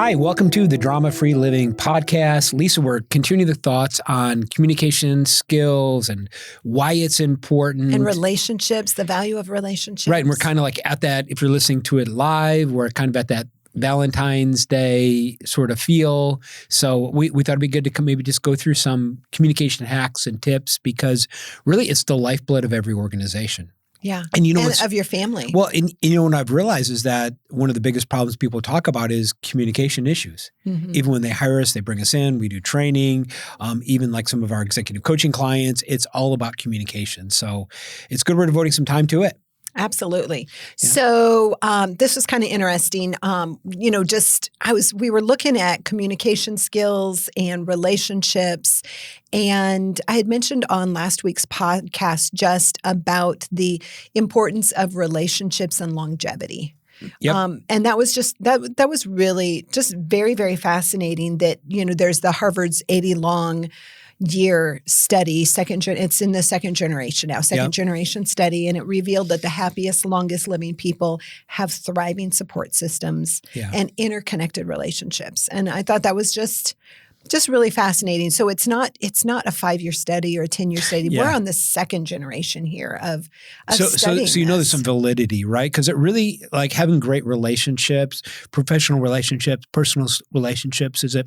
Hi, welcome to the Drama Free Living podcast. Lisa, we're continuing the thoughts on communication skills and why it's important. And relationships, the value of relationships. Right. And we're kind of like at that, if you're listening to it live, we're kind of at that Valentine's Day sort of feel. So we thought it'd be good to maybe just go through some communication hacks and tips, because really it's the lifeblood of every organization. Yeah. And of your family. Well, and what I've realized is that one of the biggest problems people talk about is communication issues. Mm-hmm. Even when they hire us, they bring us in, we do training, even like some of our executive coaching clients, it's all about communication. So it's good we're devoting some time to it. Absolutely. Yeah. So this was kind of interesting. We were looking at communication skills and relationships, and I had mentioned on last week's podcast just about the importance of relationships and longevity. Yep. And that was just that was really just very, very fascinating. That there's the Harvard's 80 long year study, it's in the second generation now, generation study, and it revealed that the happiest, longest living people have thriving support systems and interconnected relationships. And I thought that was just really fascinating. So it's not a 5-year study or a 10-year study. Yeah. We're on the second generation here of studying So there's some validity, right? Because it really, like, having great relationships, professional relationships, personal relationships, is it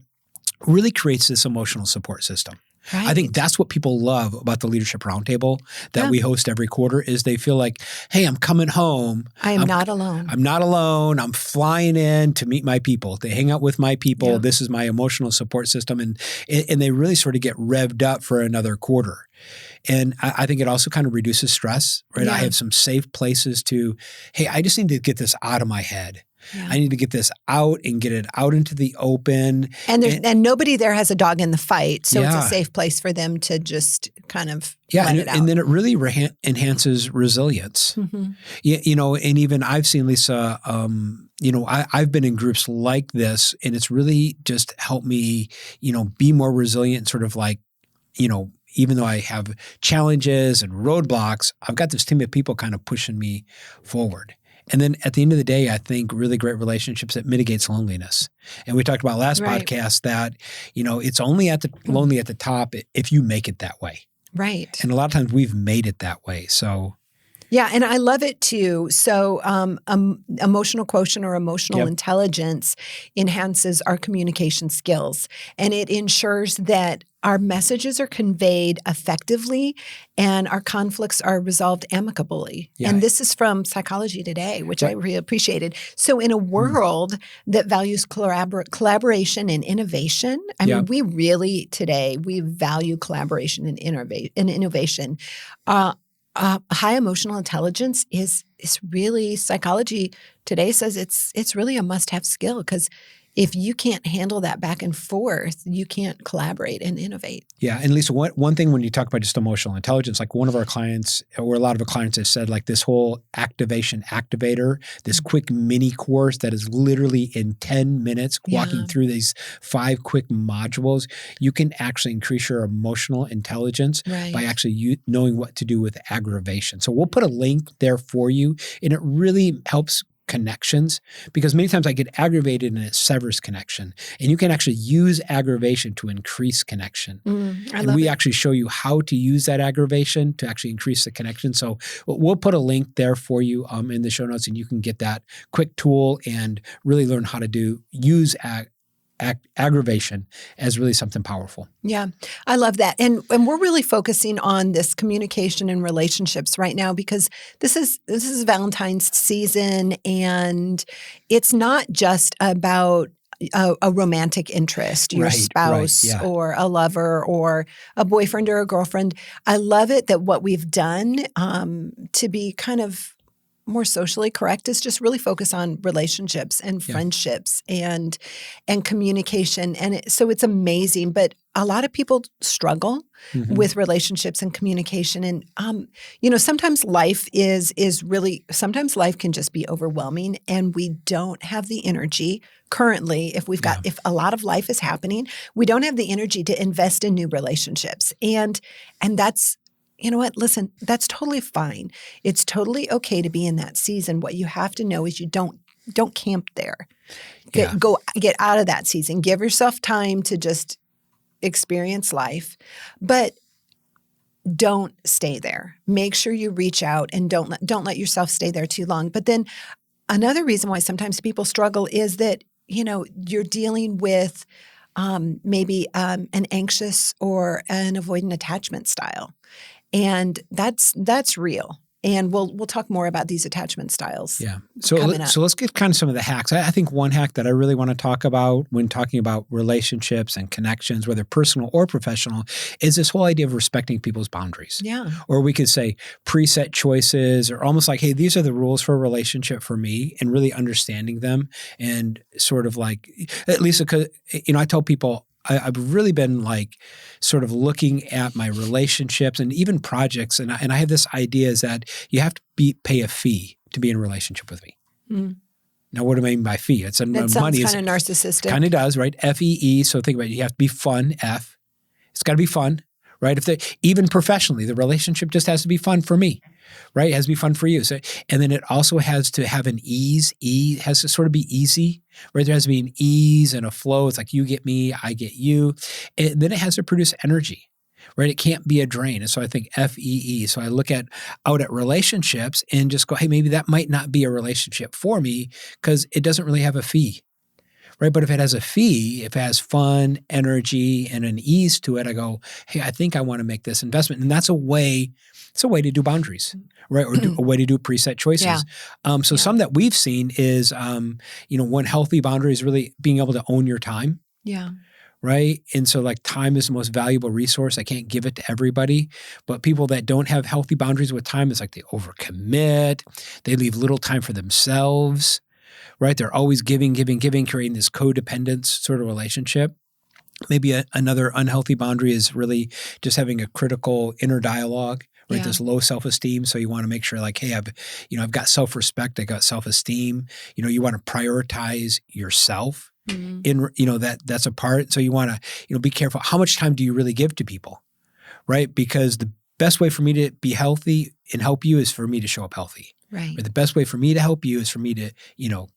really creates this emotional support system. Right. I think that's what people love about the Leadership Roundtable that we host every quarter, is they feel like, hey, I'm coming home. I'm not alone. I'm not alone. I'm flying in to meet my people, to hang out with my people. Yeah. This is my emotional support system. And they really sort of get revved up for another quarter. And I think it also kind of reduces stress, right? Yeah. I have some safe places to, hey, I just need to get this out of my head. Yeah. I need to get this out and get it out into the open. And nobody there has a dog in the fight. So it's a safe place for them to just kind of let it out. And then it really enhances resilience. Mm-hmm. And even I've seen, Lisa, I've been in groups like this, and it's really just helped me, be more resilient, sort of like, even though I have challenges and roadblocks, I've got this team of people kind of pushing me forward. And then at the end of the day, I think really great relationships, it mitigates loneliness. And we talked about last podcast that, it's only lonely at the top if you make it that way. Right. And a lot of times we've made it that way. So yeah, and I love it too. So emotional quotient or emotional intelligence enhances our communication skills, and it ensures that our messages are conveyed effectively and our conflicts are resolved amicably. Yeah. And this is from Psychology Today, which I really appreciated. So in a world that values collaboration and innovation, I mean, we really today, we value collaboration and innovation. High emotional intelligence is really, Psychology Today says it's really a must-have skill, because if you can't handle that back and forth, you can't collaborate and innovate. Yeah. And Lisa, one thing when you talk about just emotional intelligence, like one of our clients, or a lot of our clients have said, like, this whole activation activator, this quick mini course that is literally in 10 minutes, walking through these 5 quick modules, you can actually increase your emotional intelligence by actually knowing what to do with aggravation. So we'll put a link there for you, and it really helps connections, because many times I get aggravated and it severs connection, and you can actually use aggravation to increase connection. And we actually show you how to use that aggravation to actually increase the connection. So we'll put a link there for you in the show notes, and you can get that quick tool and really learn how to use aggravation as really something powerful. Yeah, I love that. And we're really focusing on this communication and relationships right now, because this is Valentine's season, and it's not just about a romantic interest, your spouse or a lover or a boyfriend or a girlfriend. I love it that what we've done to be kind of more socially correct is just really focus on relationships and friendships and communication. And so it's amazing. But a lot of people struggle with relationships and communication. And, sometimes life sometimes life can just be overwhelming, and we don't have the energy currently. If a lot of life is happening, we don't have the energy to invest in new relationships. And that's, you know what? Listen, that's totally fine. It's totally okay to be in that season. What you have to know is you don't don't camp there. Yeah. Get out of that season. Give yourself time to just experience life, but don't stay there. Make sure you reach out and don't let yourself stay there too long. But then another reason why sometimes people struggle is that, you're dealing with maybe an anxious or an avoidant attachment style. And that's real. And we'll talk more about these attachment styles. Yeah. So coming up. let's get kind of some of the hacks. I think one hack that I really want to talk about when talking about relationships and connections, whether personal or professional, is this whole idea of respecting people's boundaries. Yeah. Or we could say preset choices, or almost like, hey, these are the rules for a relationship for me, and really understanding them, and sort of like, at least, because, I tell people, I've really been like sort of looking at my relationships and even projects. And I have this idea is that you have to pay a fee to be in a relationship with me. Mm. Now, what do I mean by fee? It's that money. Sounds kind of narcissistic. Kind of does, right? FEE. So think about it. You have to be fun. F. It's got to be fun, right? Even professionally, the relationship just has to be fun for me, right? It has to be fun for you. So, and then it also has to have an ease. It has to sort of be easy, right? There has to be an ease and a flow. It's like you get me, I get you. And then it has to produce energy, right? It can't be a drain. And so I think FEE. So I look out at relationships and just go, hey, maybe that might not be a relationship for me because it doesn't really have a fee. Right. But if it has a fee, if it has fun, energy, and an ease to it, I go, hey, I think I want to make this investment. And that's a way to do boundaries, right? Or a way to do preset choices. Yeah. Some that we've seen is, one healthy boundary is really being able to own your time. Yeah. Right. And so like time is the most valuable resource. I can't give it to everybody, but people that don't have healthy boundaries with time, it's like they overcommit. They leave little time for themselves. Right? They're always giving, creating this codependence sort of relationship. Maybe another unhealthy boundary is really just having a critical inner dialogue, right? Yeah. This low self-esteem. So you want to make sure like, hey, I've got self-respect, I got self-esteem. You want to prioritize yourself. Mm-hmm. That's a part. So you want to, be careful. How much time do you really give to people? Right? Because the best way for me to be healthy and help you is for me to show up healthy. Right. But the best way for me to help you is for me to,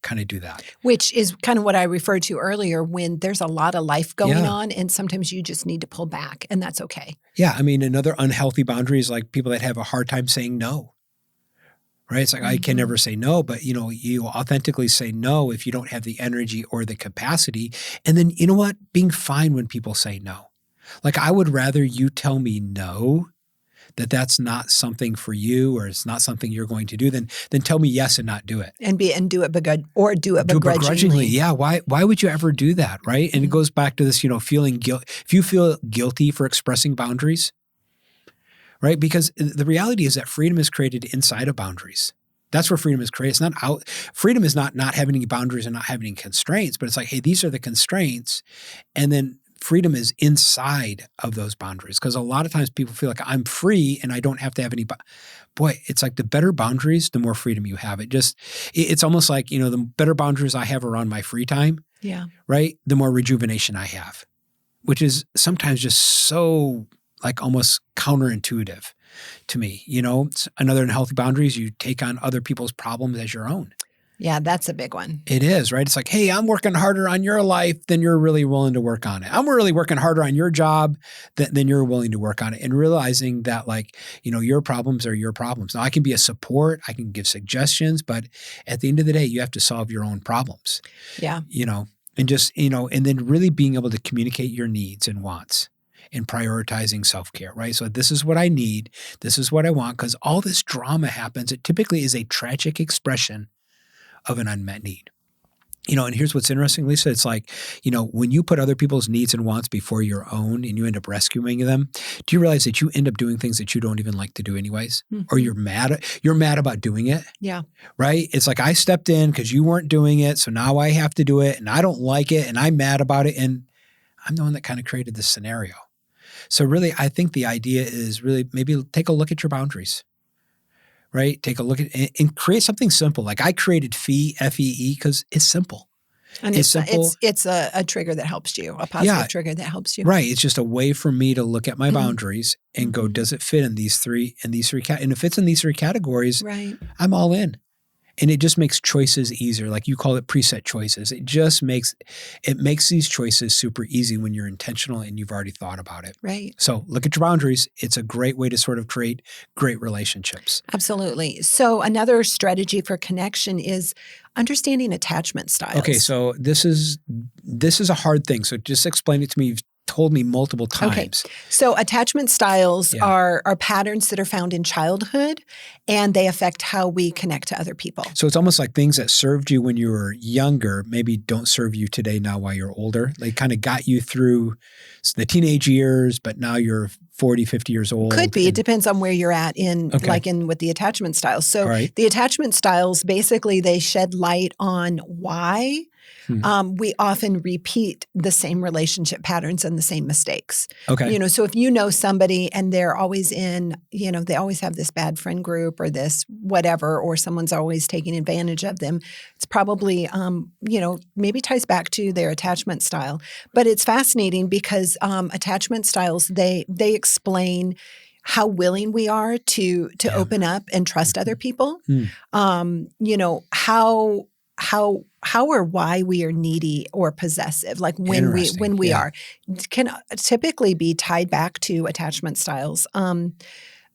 kind of do that. Which is kind of what I referred to earlier when there's a lot of life going on and sometimes you just need to pull back and that's okay. Yeah. I mean, another unhealthy boundary is like people that have a hard time saying no. Right? It's like, I can never say no, but you authentically say no if you don't have the energy or the capacity. And then, you know what? Being fine when people say no. Like I would rather you tell me no, that's not something for you or it's not something you're going to do, then tell me yes and not do it. And do it begrudgingly. Yeah. Why would you ever do that? Right. And it goes back to this, feeling guilt. If you feel guilty for expressing boundaries, right? Because the reality is that freedom is created inside of boundaries. That's where freedom is created. It's not out. Freedom is not having any boundaries and not having any constraints, but it's like, hey, these are the constraints. And then freedom is inside of those boundaries, because a lot of times people feel like I'm free and I don't have to have any. Boy, it's like the better boundaries, the more freedom you have. It's almost like, the better boundaries I have around my free time, right? The more rejuvenation I have, which is sometimes just so like almost counterintuitive to me. Another unhealthy boundary is you take on other people's problems as your own. Yeah, that's a big one. It is, right? It's like, hey, I'm working harder on your life than you're really willing to work on it. I'm really working harder on your job than you're willing to work on it. And realizing that like, your problems are your problems. Now I can be a support, I can give suggestions, but at the end of the day, you have to solve your own problems. Yeah. And just, and then really being able to communicate your needs and wants and prioritizing self-care, right? So this is what I need. This is what I want. Because all this drama happens. It typically is a tragic expression of an unmet need. And here's what's interesting, Lisa. It's like, when you put other people's needs and wants before your own and you end up rescuing them, do you realize that you end up doing things that you don't even like to do anyways? Mm-hmm. Or you're mad about doing it? Yeah. Right? It's like I stepped in because you weren't doing it, so now I have to do it and I don't like it and I'm mad about it, and I'm the one that kind of created this scenario. So really, I think the idea is really maybe take a look at your boundaries. Right? Take a look at and create something simple. Like I created FEE because it's simple. And it's simple. It's a trigger that helps you, a positive trigger that helps you. Right. It's just a way for me to look at my boundaries and go, does it fit in these three categories? And if it's in these three categories, right, I'm all in. And it just makes choices easier. Like you call it preset choices. It makes these choices super easy when you're intentional and you've already thought about it. Right. So look at your boundaries. It's a great way to sort of create great relationships. Absolutely. So another strategy for connection is understanding attachment styles. Okay, so this is a hard thing. So just explain it to me. You've told me multiple times. Okay. So attachment styles Yeah. are patterns that are found in childhood, and they affect how we connect to other people. So it's almost like things that served you when you were younger maybe don't serve you today now while you're older. They kind of got you through the teenage years, but now you're 40, 50 years old. Could be. It depends on where you're at Okay. with the attachment styles. So All right. the attachment styles, basically, they shed light on why we often repeat the same relationship patterns and the same mistakes. Okay. So if you know somebody and they're always they always have this bad friend group or this whatever, or someone's always taking advantage of them, it's probably, maybe ties back to their attachment style. But it's fascinating because attachment styles, they explain how willing we are to open up and trust other people. How or why we are needy or possessive, like when we are, can typically be tied back to attachment styles.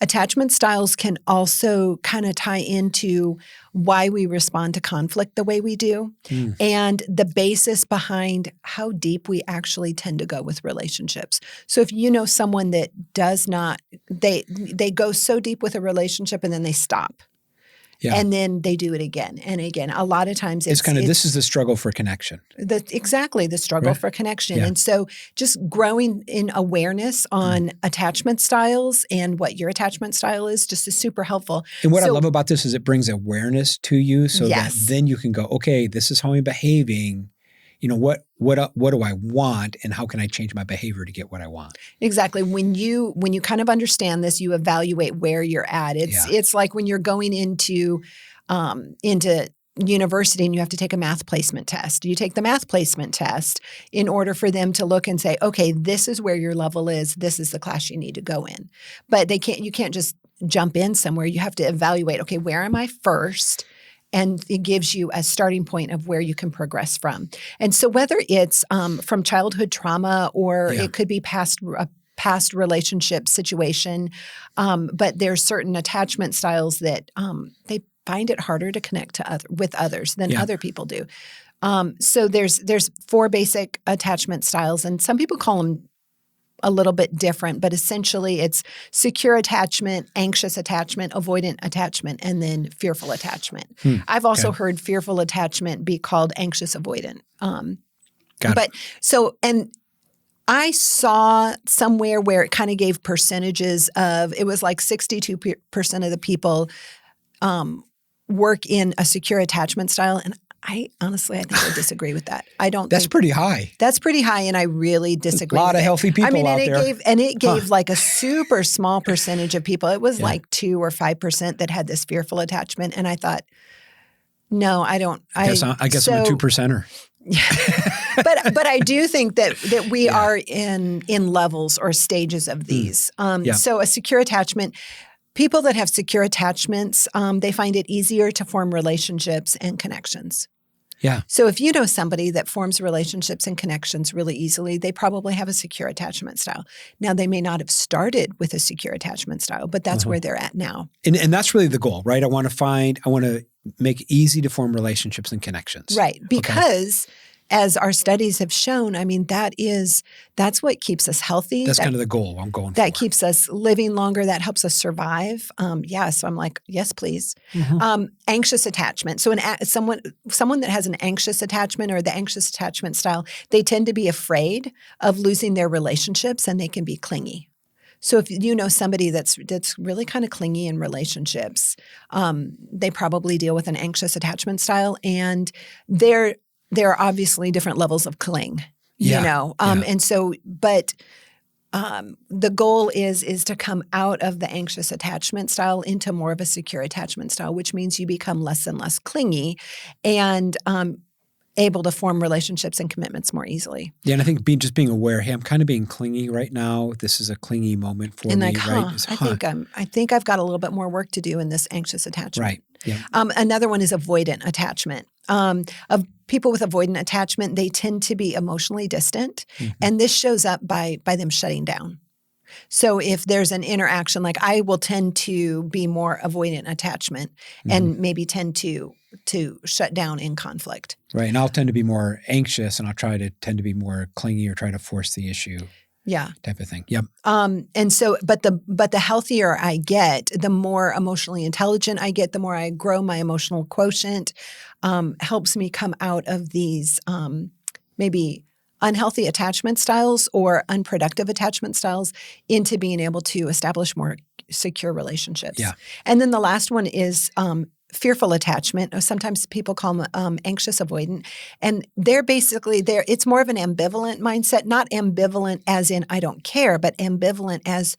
Attachment styles can also kind of tie into why we respond to conflict the way we do, and the basis behind how deep we actually tend to go with relationships. So if you know someone that does not, they go so deep with a relationship and then they stop. Yeah. And then they do it again and again. A lot of times it's this is the struggle for connection. Exactly, the struggle for connection. Yeah. And so just growing in awareness on attachment styles and what your attachment style is just is super helpful. And what I love about this is it brings awareness to you so Yes. that then you can go, okay, this is how I'm behaving. What do I want and how can I change my behavior to get what I want? Exactly. When you kind of understand this, you evaluate where you're at. It's like when you're going into university and you have to take a math placement test. You take the math placement test in order for them to look and say, okay, this is where your level is. This is the class you need to go in. But you can't just jump in somewhere. You have to evaluate, okay, where am I first? And it gives you a starting point of where you can progress from. And so whether it's from childhood trauma or it could be a past relationship situation, but there's certain attachment styles that they find it harder to connect with others than other people do. So there's 4 basic attachment styles, and some people call them a little bit different, but essentially it's secure attachment, anxious attachment, avoidant attachment, and then fearful attachment. I've also heard fearful attachment be called anxious avoidant. And I saw somewhere where it kind of gave percentages of, it was like 62% of the people work in a secure attachment style. And I think I disagree with that. That's pretty high. That's pretty high, and I really disagree. A lot of healthy people out there. It gave like a super small percentage of people. It was like 2 or 5% that had this fearful attachment, and I thought, no, I don't. I guess I'm a 2%er. But I do think that we are in levels or stages of these. So a secure attachment. People that have secure attachments, they find it easier to form relationships and connections. Yeah. So if you know somebody that forms relationships and connections really easily, they probably have a secure attachment style. Now, they may not have started with a secure attachment style, but that's where they're at now. And that's really the goal, right? I want to make it easy to form relationships and connections. Right. Because as our studies have shown, I mean, that's what keeps us healthy. That's kind of the goal I'm going for. That keeps us living longer. That helps us survive. So I'm like, yes, please. Anxious attachment. So someone that has an anxious attachment or the anxious attachment style, they tend to be afraid of losing their relationships and they can be clingy. So if you know somebody that's really kind of clingy in relationships, they probably deal with an anxious attachment style, and there are obviously different levels of cling, and so, but the goal is to come out of the anxious attachment style into more of a secure attachment style, which means you become less and less clingy, and able to form relationships and commitments more easily. Yeah, and I think being aware, hey, I'm kind of being clingy right now. This is a clingy moment for And me, like, right? I think I've got a little bit more work to do in this anxious attachment. Right. Yeah. Another one is avoidant attachment. Of people with avoidant attachment, they tend to be emotionally distant, and this shows up by them shutting down. So if there's an interaction, like I will tend to be more avoidant attachment and maybe tend to shut down in conflict. Right. And I'll tend to be more anxious, and I'll tend to be more clingy or try to force the issue. Yeah. Type of thing. Yep. And so, but the healthier I get, the more emotionally intelligent I get, the more I grow my emotional quotient, helps me come out of these maybe unhealthy attachment styles or unproductive attachment styles into being able to establish more secure relationships. Yeah. And then the last one is fearful attachment. Sometimes people call them anxious avoidant. And it's more of an ambivalent mindset, not ambivalent as in I don't care, but ambivalent as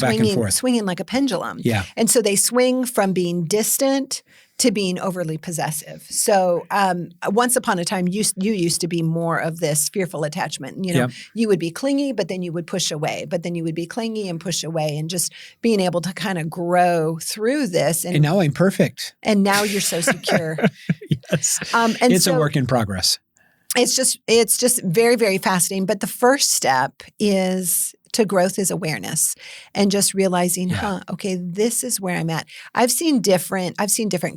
back and forth. Swinging like a pendulum. Yeah. And so they swing from being distant to being overly possessive. So once upon a time, you used to be more of this fearful attachment. You would be clingy, but then you would push away. But then you would be clingy and push away, and just being able to kind of grow through this. And now I'm perfect. And now you're so secure. Yes. It's a work in progress. It's just very, very fascinating. But the first step to growth is awareness, and just realizing, okay, this is where I'm at. I've seen different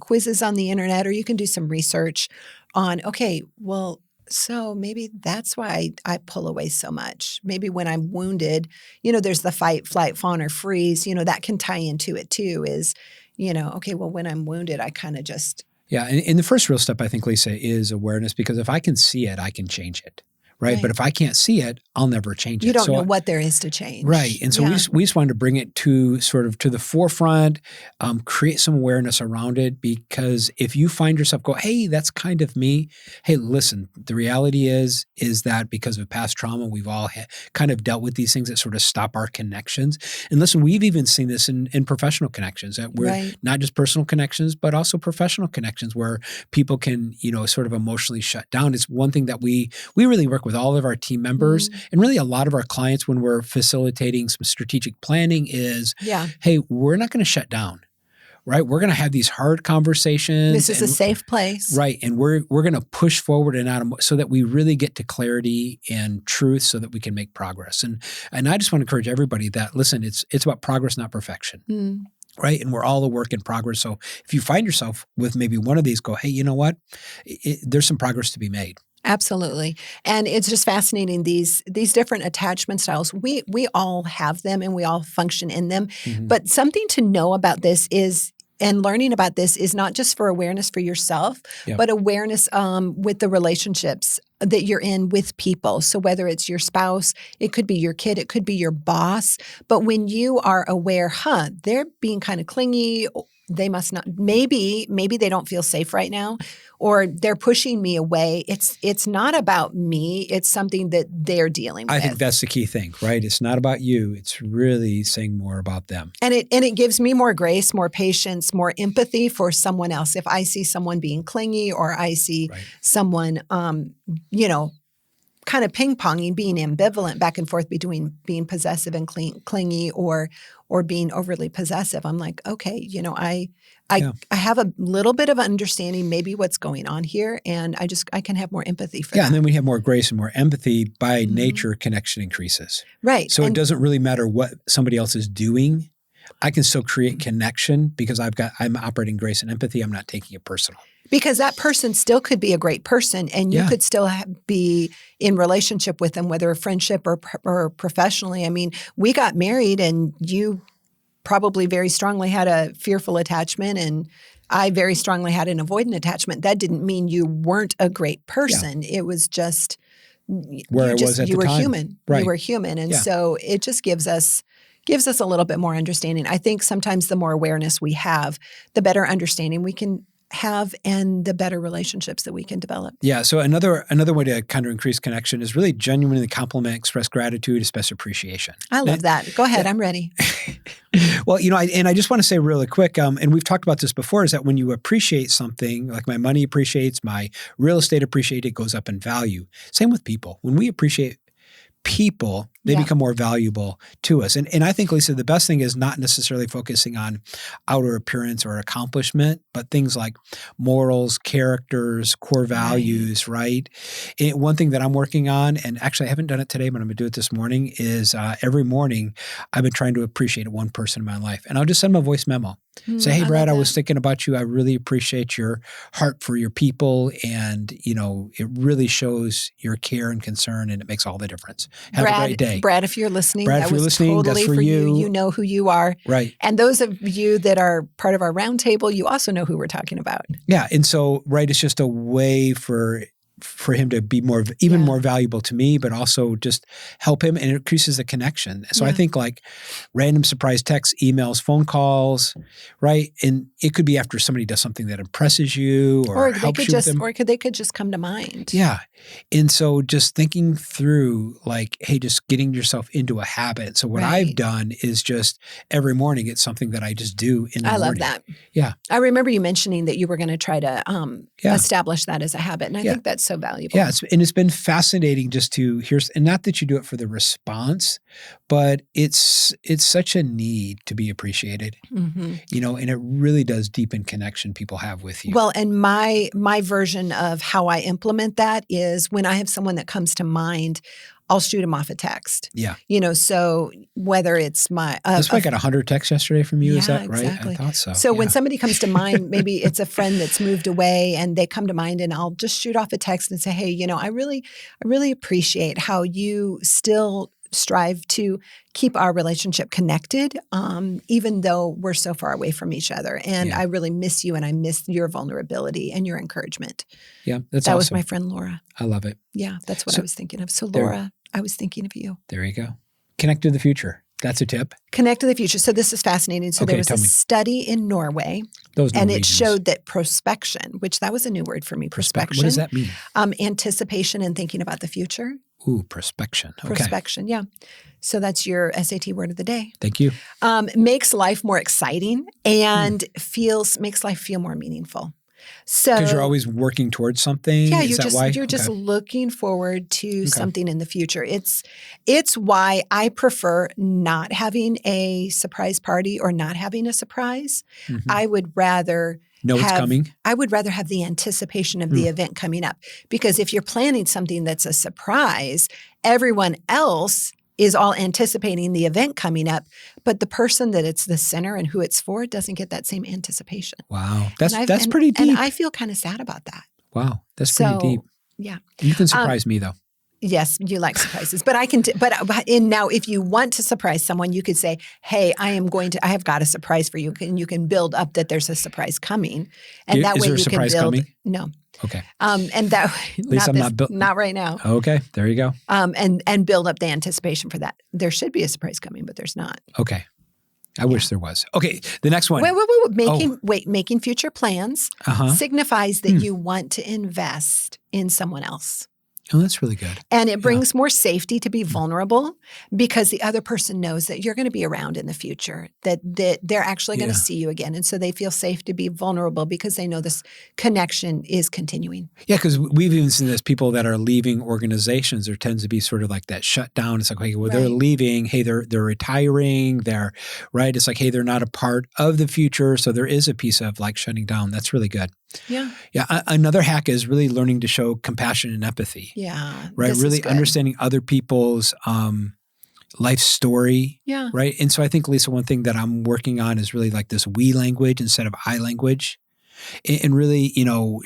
quizzes on the internet, or you can do some research on, okay, well, so maybe that's why I pull away so much. Maybe when I'm wounded, there's the fight, flight, fawn, or freeze, that can tie into it too, is, okay, well, when I'm wounded, I kind of just. Yeah. And the first real step, I think, Lisa, is awareness, because if I can see it, I can change it. Right. But if I can't see it, I'll never change it. You don't know what there is to change. Right. And so we just wanted to bring it to the forefront, create some awareness around it, because if you find yourself go, hey, that's kind of me. Hey, listen, the reality is that because of past trauma, we've all kind of dealt with these things that sort of stop our connections. And listen, we've even seen this in professional connections, that we're not just personal connections, but also professional connections where people can, sort of emotionally shut down. It's one thing that we really work with all of our team members and really a lot of our clients when we're facilitating some strategic planning is, hey, we're not going to shut down, right? We're going to have these hard conversations. This is a safe place. Right. And we're going to push forward and out so that we really get to clarity and truth so that we can make progress. And I just want to encourage everybody that, listen, it's about progress, not perfection. Right. And we're all a work in progress. So if you find yourself with maybe one of these, go, hey, you know what? There's some progress to be made. Absolutely. And it's just fascinating, these different attachment styles. We all have them and we all function in them. But something to know about this is, and learning about this is not just for awareness for yourself, but awareness with the relationships that you're in with people. So whether it's your spouse, it could be your kid, it could be your boss. But when you are aware, they're being kind of clingy, they must not, maybe they don't feel safe right now, or they're pushing me away. It's not about me. It's something that they're dealing with. I think that's the key thing, right? It's not about you. It's really saying more about them. And it gives me more grace, more patience, more empathy for someone else. If I see someone being clingy, or I see someone, kind of ping-ponging, being ambivalent back and forth between being possessive and clingy, or being overly possessive, I'm like, okay, I have a little bit of understanding maybe what's going on here, and I can have more empathy for that. Yeah, and then we have more grace and more empathy. By nature, connection increases. Right. So it doesn't really matter what somebody else is doing. I can still create connection because I'm operating grace and empathy. I'm not taking it personal. Because that person still could be a great person, and you could still be in relationship with them, whether a friendship or professionally. I mean, we got married, and you probably very strongly had a fearful attachment, and I very strongly had an avoidant attachment. That didn't mean you weren't a great person. It was just where I was at the time. You were human. Right. You were human, and so it just gives us a little bit more understanding. I think sometimes the more awareness we have, the better understanding we can have, and the better relationships that we can develop. Yeah. So another way to kind of increase connection is really genuinely compliment, express gratitude, express appreciation. I love that. Go ahead. I'm ready. Well, I just want to say really quick, and we've talked about this before, is that when you appreciate something, like my money appreciates, my real estate appreciates, it goes up in value. Same with people. When we appreciate people, they become more valuable to us. And I think, Lisa, the best thing is not necessarily focusing on outer appearance or accomplishment, but things like morals, characters, core values, right? And one thing that I'm working on, and actually I haven't done it today, but I'm going to do it this morning, is every morning I've been trying to appreciate one person in my life. And I'll just send them a voice memo. Say, hey, Brad, I was thinking about you. I really appreciate your heart for your people. And, it really shows your care and concern, and it makes all the difference. Have a great day. Brad, if you're listening, Brad, if you're listening, totally that's for you. You know who you are. Right. And those of you that are part of our roundtable, you also know who we're talking about. Yeah. And so, it's just a way for him to be more valuable to me, but also just help him, and it increases the connection. So I think like random surprise texts, emails, phone calls, right? And it could be after somebody does something that impresses you or helps you with them. Or they could just come to mind. Yeah. And so just thinking through like, hey, just getting yourself into a habit. So what I've done is just every morning, it's something that I just do in the morning. I love that. Yeah. I remember you mentioning that you were going to try to establish that as a habit. And I think that's so valuable. Yeah. It's been fascinating just to hear, and not that you do it for the response, but it's such a need to be appreciated, and it really does deepen connection people have with you. Well, and my version of how I implement that is when I have someone that comes to mind, I'll shoot them off a text. Yeah. So whether it's my... That's why I got 100 texts yesterday from you. Is that right? Exactly. I thought so. So when somebody comes to mind, maybe it's a friend that's moved away and they come to mind, and I'll just shoot off a text and say, hey, I really appreciate how you still strive to keep our relationship connected, even though we're so far away from each other. And I really miss you, and I miss your vulnerability and your encouragement. Yeah, that awesome. was my friend Laura. I love it. Yeah, that's what I was thinking of. So Laura, I was thinking of you. There you go. Connect to the future. That's a tip. Connect to the future. So this is fascinating. So there was a study in Norway, and it showed that prospection, which that was a new word for me, prospection. What does that mean? Anticipation and thinking about the future. Ooh, prospection. Okay. Prospection, yeah. So that's your SAT word of the day. Thank you. Makes life more exciting and makes life feel more meaningful. So because you're always working towards something. Yeah, you're just looking forward to something in the future. It's why I prefer not having a surprise party or not having a surprise. Mm-hmm. I would rather it's coming. I would rather have the anticipation of the event coming up, because if you're planning something that's a surprise, everyone else is all anticipating the event coming up, but the person that it's the center and who it's for doesn't get that same anticipation. Wow. That's pretty deep. And I feel kind of sad about that. Wow. That's pretty deep. Yeah. You can surprise me though. Yes, you like surprises, but I can. Now, if you want to surprise someone, you could say, "Hey, I have got a surprise for you," and you can build up that there's a surprise coming, and that way you can build. Coming? No. Okay. And that at least not right now. Okay, there you go. And build up the anticipation for that. There should be a surprise coming, but there's not. Okay. I wish there was. Okay, the next one. Making future plans signifies that you want to invest in someone else. Oh, that's really good. And it brings more safety to be vulnerable, because the other person knows that you're going to be around in the future, that they're actually going to see you again. And so they feel safe to be vulnerable because they know this connection is continuing. Yeah, because we've even seen this, people that are leaving organizations, there tends to be sort of like that shutdown. It's like, okay, well, they're leaving. Hey, they're retiring. They're right. It's like, hey, they're not a part of the future. So there is a piece of like shutting down. That's really good. Yeah. Yeah. Another hack is really learning to show compassion and empathy. Yeah. Right. Really understanding other people's life story. Yeah. Right. And so I think, Lisa, one thing that I'm working on is really like this we language instead of I language, and really,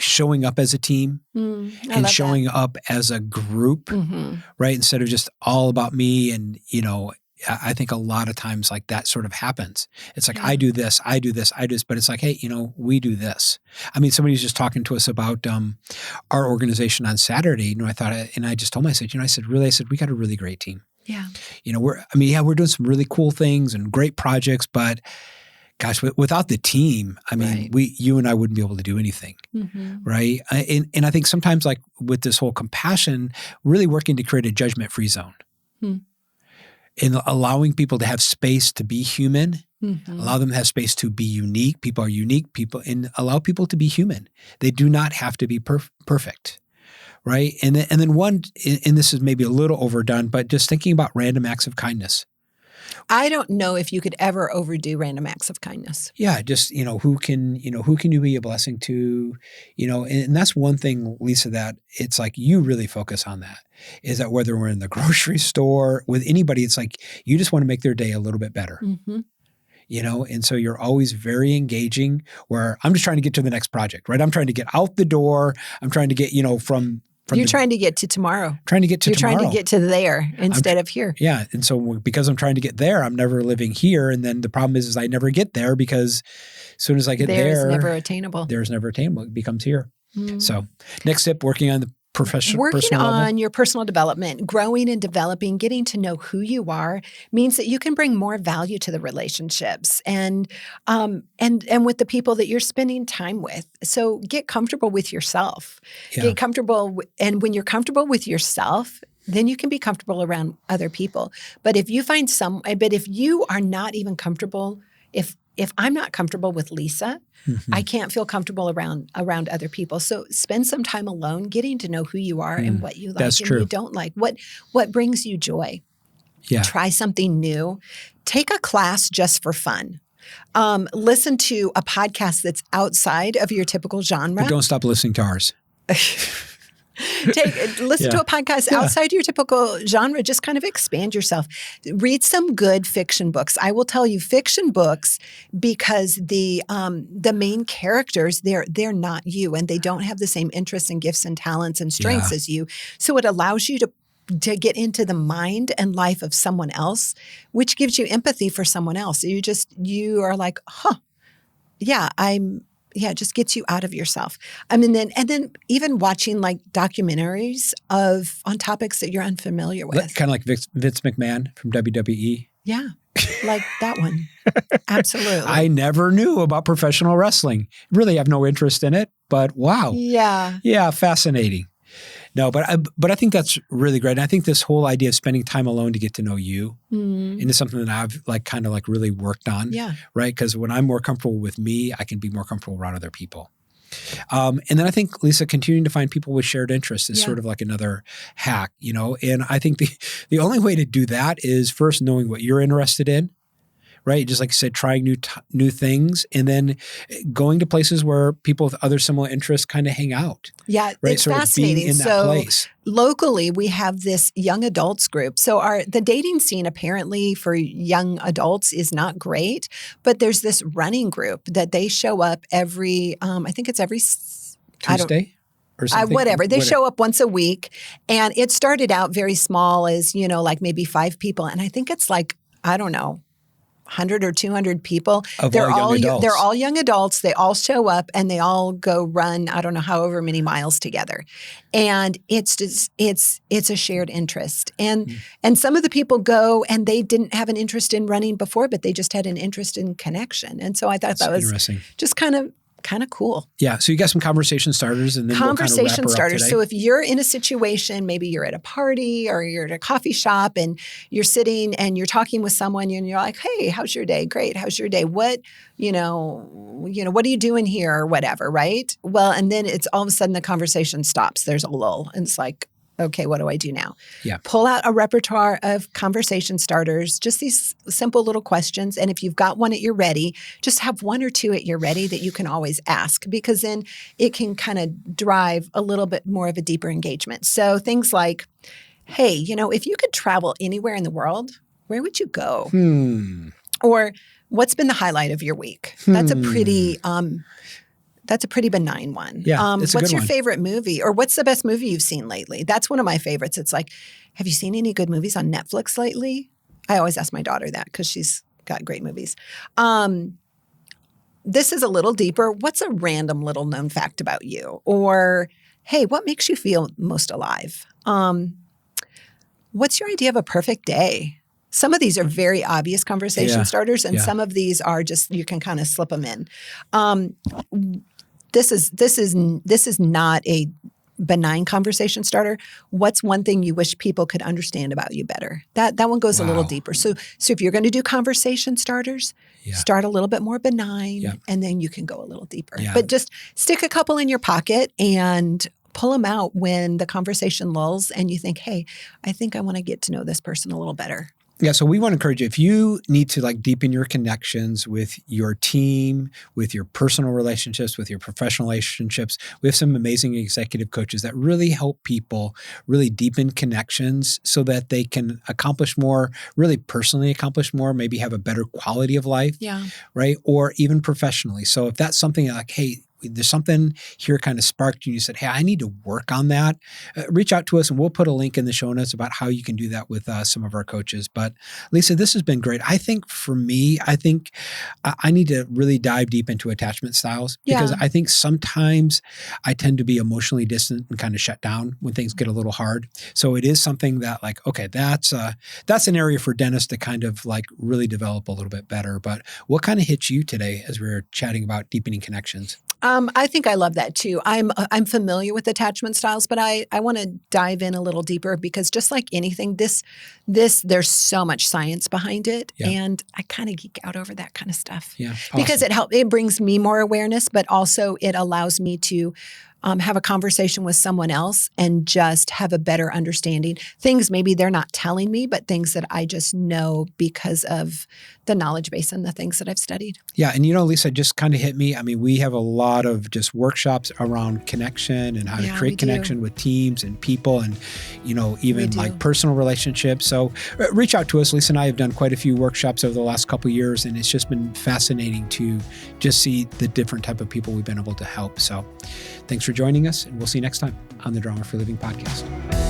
showing up as a team and showing up as a group. Right. Instead of just all about me. And, I think a lot of times like that sort of happens. It's like, I do this, but it's like, hey, we do this. I mean, somebody was just talking to us about our organization on Saturday. I just told him, I said, we got a really great team. Yeah. We're doing some really cool things and great projects, but gosh, without the team, you and I wouldn't be able to do anything. Right. And I think sometimes like with this whole compassion, really working to create a judgment-free zone. in allowing people to have space to be human, Mm-hmm. allow them to have space to be unique. People are unique people, and allow people to be human. They do not have to be perfect, right? And then one, and this is maybe a little overdone, but just thinking about random acts of kindness. I don't know if you could ever overdo random acts of kindness. Yeah, just, who can you be a blessing to, and that's one thing, Lisa, that it's like you really focus on that, is that whether we're in the grocery store with anybody, it's like you just want to make their day a little bit better. Mm-hmm. And so you're always very engaging, where I'm just trying to get to the next project, right? I'm trying to get out the door. I'm trying to get, from You're trying to get to tomorrow. Trying to get to tomorrow. You're trying to get to there instead of here. Yeah. And so because I'm trying to get there, I'm never living here. And then the problem is I never get there, because as soon as I get There's there, never attainable. There's never attainable. It becomes here. Mm. So next step, working on the personal level. Your personal development, growing and developing, getting to know who you are means that you can bring more value to the relationships and with the people that you're spending time with. So get comfortable with yourself. Yeah. Get comfortable, and when you're comfortable with yourself, then you can be comfortable around other people. But if you are not even comfortable, if I'm not comfortable with Lisa, Mm-hmm. I can't feel comfortable around other people. So spend some time alone, getting to know who you are and what you like and true. you don't like. What brings you joy? Yeah. Try something new. Take a class just for fun. Listen to a podcast that's outside of your typical genre. But don't stop listening to ours. Listen to a podcast outside your typical genre. Just kind of expand yourself. Read some good fiction books. I will tell you, fiction books, because the main characters, they're not you, and they don't have the same interests and gifts and talents and strengths as you. So it allows you to get into the mind and life of someone else, which gives you empathy for someone else. You are like, it just gets you out of yourself. And then even watching like documentaries on topics that you're unfamiliar with. Kind of like Vince McMahon from WWE. Yeah, like that one. Absolutely. I never knew about professional wrestling. Really have no interest in it, but wow. Yeah. Yeah, fascinating. No, but I think that's really great. And I think this whole idea of spending time alone to get to know you into something that I've kind of really worked on. Yeah. Right. Because when I'm more comfortable with me, I can be more comfortable around other people. And then I think, Lisa, continuing to find people with shared interests is sort of like another hack, and I think the only way to do that is first knowing what you're interested in. Right. Just like you said, trying new things, and then going to places where people with other similar interests kind of hang out. Yeah, right? it's sort fascinating. Of being in that place. Locally, we have this young adults group. So the dating scene apparently for young adults is not great, but there's this running group that they show up every, I think it's every Tuesday? Or something? Whatever. They show up once a week, and it started out very small as, like maybe 5 people. And I think it's like, I don't know, 100 or 200 people. They're all young adults. They all show up and they all go run, I don't know, however many miles together. And it's just, it's a shared interest. And some of the people go and they didn't have an interest in running before, but they just had an interest in connection. And so I thought that was interesting. Just kind of cool. Yeah. So you got some conversation starters, and then conversation starters. Today. So if you're in a situation, maybe you're at a party or you're at a coffee shop and you're sitting and you're talking with someone and you're like, "Hey, how's your day? Great. How's your day? What, what are you doing here?" or whatever, right? Well, and then it's all of a sudden the conversation stops. There's a lull, and it's like, okay, what do I do now? Yeah. Pull out a repertoire of conversation starters, just these simple little questions. And if you've got one at your ready, just have 1 or 2 at your ready that you can always ask, because then it can kind of drive a little bit more of a deeper engagement. So things like, hey, if you could travel anywhere in the world, where would you go? Or what's been the highlight of your week? That's a pretty benign one. Yeah, it's a what's good your one. favorite movie, or what's the best movie you've seen lately? That's one of my favorites. It's like, have you seen any good movies on Netflix lately? I always ask my daughter that because she's got great movies. This is a little deeper. What's a random little known fact about you? Or, hey, what makes you feel most alive? What's your idea of a perfect day? Some of these are very obvious conversation starters, and some of these are just, you can kind of slip them in. This is not a benign conversation starter, what's one thing you wish people could understand about you better? That one goes a little deeper. So if you're going to do conversation starters, start a little bit more benign, and then you can go a little deeper. But just stick a couple in your pocket and pull them out when the conversation lulls and you think, hey, I think I want to get to know this person a little better. Yeah, so we want to encourage you, if you need to deepen your connections with your team, with your personal relationships, with your professional relationships, we have some amazing executive coaches that really help people really deepen connections so that they can accomplish more, really personally accomplish more, maybe have a better quality of life, right? Or even professionally. So if that's something like, hey, there's something here kind of sparked you. You said, hey, I need to work on that. Reach out to us and we'll put a link in the show notes about how you can do that with some of our coaches. But Lisa, this has been great. I think for me, I need to really dive deep into attachment styles because I think sometimes I tend to be emotionally distant and kind of shut down when things get a little hard. So it is something that okay, that's an area for Dennis to kind of really develop a little bit better. But what kind of hit you today as we were chatting about deepening connections? I think I love that too. I'm familiar with attachment styles, but I want to dive in a little deeper because just like anything, this there's so much science behind it, and I kind of geek out over that kind of stuff. Because it brings me more awareness, but also it allows me to have a conversation with someone else and just have a better understanding. Things maybe they're not telling me, but things that I just know because of the knowledge base and the things that I've studied. Yeah. And Lisa, just kind of hit me. I mean, we have a lot of just workshops around connection and how to create connection with teams and people and, even personal relationships. So reach out to us. Lisa and I have done quite a few workshops over the last couple of years, and it's just been fascinating to just see the different type of people we've been able to help. So thanks for joining us, and we'll see you next time on the Drama Free Living podcast.